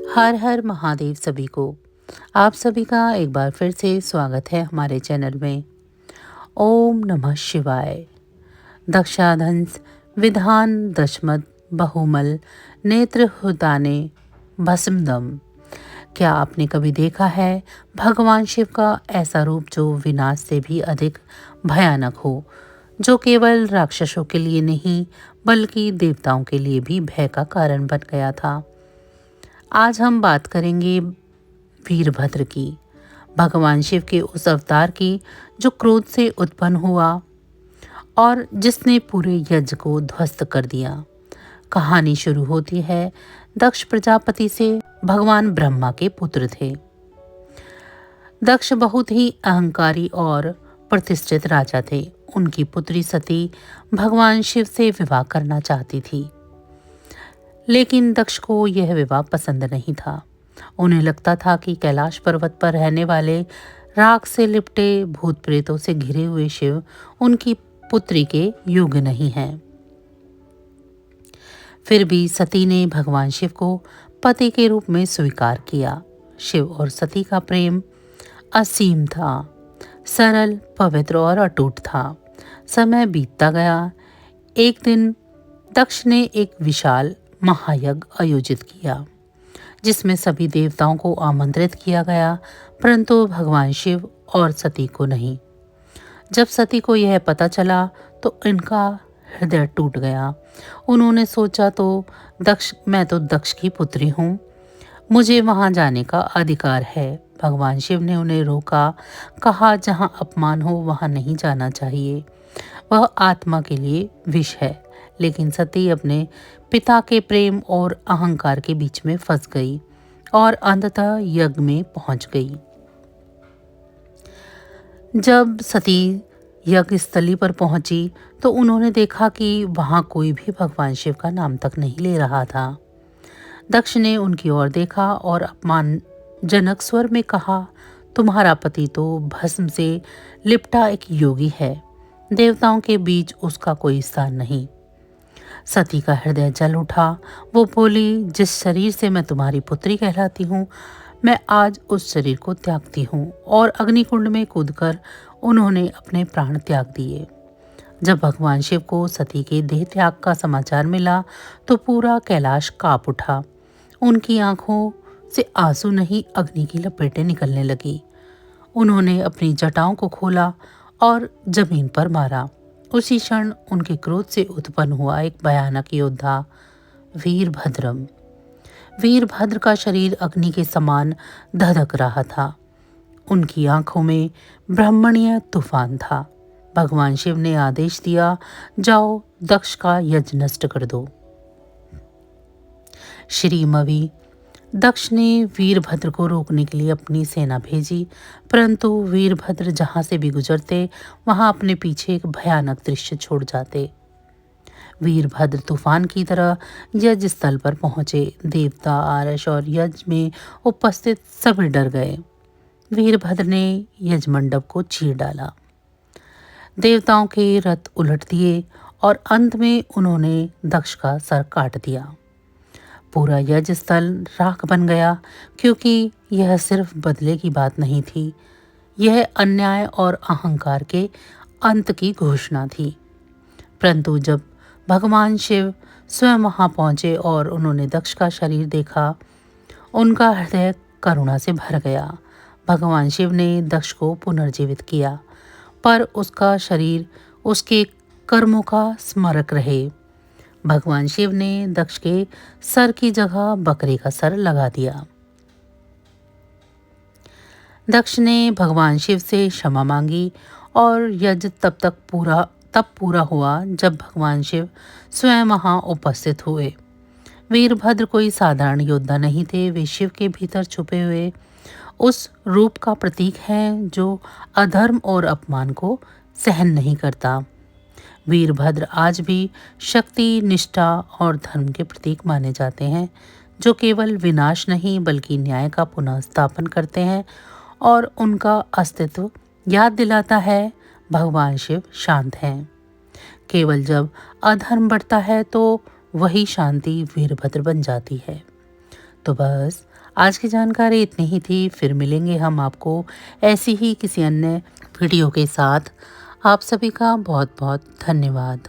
हर हर महादेव सभी को। आप सभी का एक बार फिर से स्वागत है हमारे चैनल में। ओम नमः शिवाय। दक्षाधंस विधान दशमद बहुमल नेत्र हुताने भस्मदम। क्या आपने कभी देखा है भगवान शिव का ऐसा रूप जो विनाश से भी अधिक भयानक हो, जो केवल राक्षसों के लिए नहीं बल्कि देवताओं के लिए भी भय का कारण बन गया था। आज हम बात करेंगे वीरभद्र की, भगवान शिव के उस अवतार की जो क्रोध से उत्पन्न हुआ और जिसने पूरे यज्ञ को ध्वस्त कर दिया। कहानी शुरू होती है दक्ष प्रजापति से। भगवान ब्रह्मा के पुत्र थे। दक्ष बहुत ही अहंकारी और प्रतिष्ठित राजा थे। उनकी पुत्री सती भगवान शिव से विवाह करना चाहती थी, लेकिन दक्ष को यह विवाह पसंद नहीं था। उन्हें लगता था कि कैलाश पर्वत पर रहने वाले राख से लिपटे भूत प्रेतों से घिरे हुए शिव उनकी पुत्री के योग्य नहीं हैं। फिर भी सती ने भगवान शिव को पति के रूप में स्वीकार किया। शिव और सती का प्रेम असीम था, सरल, पवित्र और अटूट था। समय बीतता गया। एक दिन दक्ष ने एक विशाल महायज्ञ आयोजित किया, जिसमें सभी देवताओं को आमंत्रित किया गया, परंतु भगवान शिव और सती को नहीं। जब सती को यह पता चला तो इनका हृदय टूट गया। उन्होंने सोचा, मैं तो दक्ष की पुत्री हूँ, मुझे वहां जाने का अधिकार है। भगवान शिव ने उन्हें रोका, कहा जहां अपमान हो वहां नहीं जाना चाहिए, वह आत्मा के लिए विष है। लेकिन सती अपने पिता के प्रेम और अहंकार के बीच में फंस गई और अंततः यज्ञ में पहुंच गई। जब सती यज्ञ स्थली पर पहुंची तो उन्होंने देखा कि वहां कोई भी भगवान शिव का नाम तक नहीं ले रहा था। दक्ष ने उनकी ओर देखा और अपमानजनक स्वर में कहा, तुम्हारा पति तो भस्म से लिपटा एक योगी है, देवताओं के बीच उसका कोई स्थान नहीं। सती का हृदय जल उठा। वो बोली, जिस शरीर से मैं तुम्हारी पुत्री कहलाती हूँ, मैं आज उस शरीर को त्यागती हूँ। और अग्निकुंड में कूदकर उन्होंने अपने प्राण त्याग दिए। जब भगवान शिव को सती के देह त्याग का समाचार मिला तो पूरा कैलाश कांप उठा। उनकी आंखों से आंसू नहीं, अग्नि की लपेटें निकलने लगी। उन्होंने अपनी जटाओं को खोला और जमीन पर मारा। उसी क्षण उनके क्रोध से उत्पन्न हुआ एक भयानक योद्धा, वीरभद्रम। वीरभद्र का शरीर अग्नि के समान धधक रहा था। उनकी आंखों में ब्रह्मण्य तूफान था। भगवान शिव ने आदेश दिया, जाओ दक्ष का यज्ञ नष्ट कर दो। श्रीमवी दक्ष ने वीरभद्र को रोकने के लिए अपनी सेना भेजी, परंतु वीरभद्र जहां से भी गुजरते वहां अपने पीछे एक भयानक दृश्य छोड़ जाते। वीरभद्र तूफान की तरह यज्ञ स्थल पर पहुंचे। देवता, आरश और यज्ञ में उपस्थित सभी डर गए। वीरभद्र ने यज्ञ मंडप को चीर डाला, देवताओं के रथ उलट दिए और अंत में उन्होंने दक्ष का सर काट दिया। पूरा यज्ञ स्थल राख बन गया, क्योंकि यह सिर्फ बदले की बात नहीं थी, यह अन्याय और अहंकार के अंत की घोषणा थी। परंतु जब भगवान शिव स्वयं वहां पहुंचे और उन्होंने दक्ष का शरीर देखा, उनका हृदय करुणा से भर गया। भगवान शिव ने दक्ष को पुनर्जीवित किया, पर उसका शरीर उसके कर्मों का स्मारक रहे। भगवान शिव ने दक्ष के सर की जगह बकरे का सर लगा दिया। दक्ष ने भगवान शिव से क्षमा मांगी और यज्ञ तब पूरा हुआ जब भगवान शिव स्वयं वहां उपस्थित हुए। वीरभद्र कोई साधारण योद्धा नहीं थे, वे शिव के भीतर छुपे हुए उस रूप का प्रतीक हैं जो अधर्म और अपमान को सहन नहीं करता। वीरभद्र आज भी शक्ति, निष्ठा और धर्म के प्रतीक माने जाते हैं, जो केवल विनाश नहीं बल्कि न्याय का पुनः स्थापन करते हैं। और उनका अस्तित्व याद दिलाता है, भगवान शिव शांत हैं। केवल जब अधर्म बढ़ता है तो वही शांति वीरभद्र बन जाती है। तो बस आज की जानकारी इतनी ही थी। फिर मिलेंगे हम आपको ऐसी ही किसी अन्य वीडियो के साथ। आप सभी का बहुत बहुत धन्यवाद।